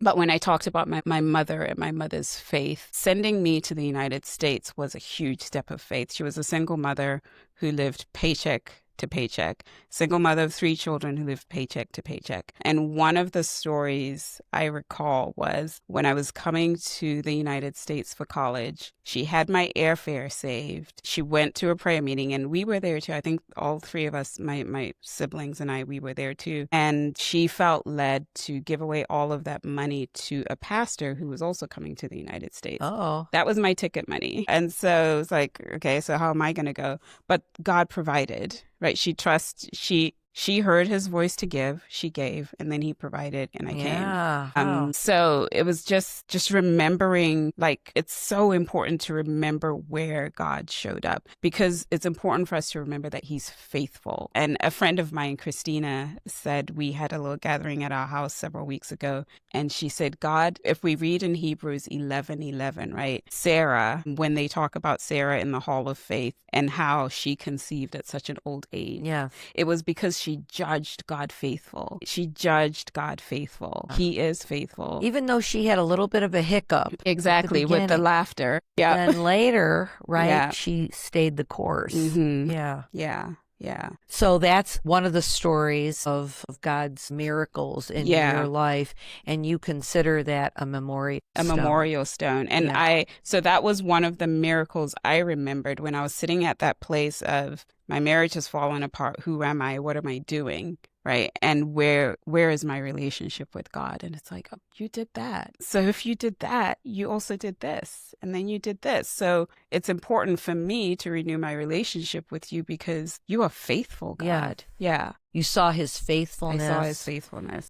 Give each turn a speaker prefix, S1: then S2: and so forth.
S1: But when I talked about my mother and my mother's faith, sending me to the United States was a huge step of faith. She was a single mother who lived paycheck to paycheck, single mother of three children who lived paycheck to paycheck. And one of the stories I recall was when I was coming to the United States for college, she had my airfare saved. She went to a prayer meeting and we were there too. I think all three of us, my siblings and I, we were there too. And she felt led to give away all of that money to a pastor who was also coming to the United States.
S2: Oh,
S1: That was my ticket money. And so it's like, okay, so how am I going to go? But God provided, right? She heard his voice to give, she gave, and then he provided, and I came.
S2: yeah. Wow.
S1: So it was just remembering, like, it's so important to remember where God showed up because it's important for us to remember that he's faithful. And a friend of mine, Christina, said we had a little gathering at our house several weeks ago, and she said, God, if we read in Hebrews 11:11, right? Sarah, when they talk about Sarah in the Hall of Faith and how she conceived at such an old age,
S2: Yeah.
S1: it was because she judged God faithful. She judged God faithful. He is faithful.
S2: Even though she had a little bit of a hiccup at the
S1: Exactly, with the
S2: beginning,
S1: laughter. Yeah.
S2: then later, right,
S1: Yeah.
S2: she stayed the course.
S1: hmm
S2: Yeah.
S1: Yeah. Yeah.
S2: So that's one of the stories of God's miracles in
S1: Yeah.
S2: your life, and you consider that a memorial
S1: A
S2: stone.
S1: memorial stone. And
S2: Yeah.
S1: so that was one of the miracles I remembered when I was sitting at that place of my marriage has fallen apart. Who am I? What am I doing? Right. And where is my relationship with God? And it's like, oh, you did that. So if you did that, you also did this. And then you did this. So it's important for me to renew my relationship with you because you are faithful,
S2: Yeah.
S1: God. Yeah.
S2: You saw his
S1: I
S2: faithfulness.
S1: saw his faithfulness.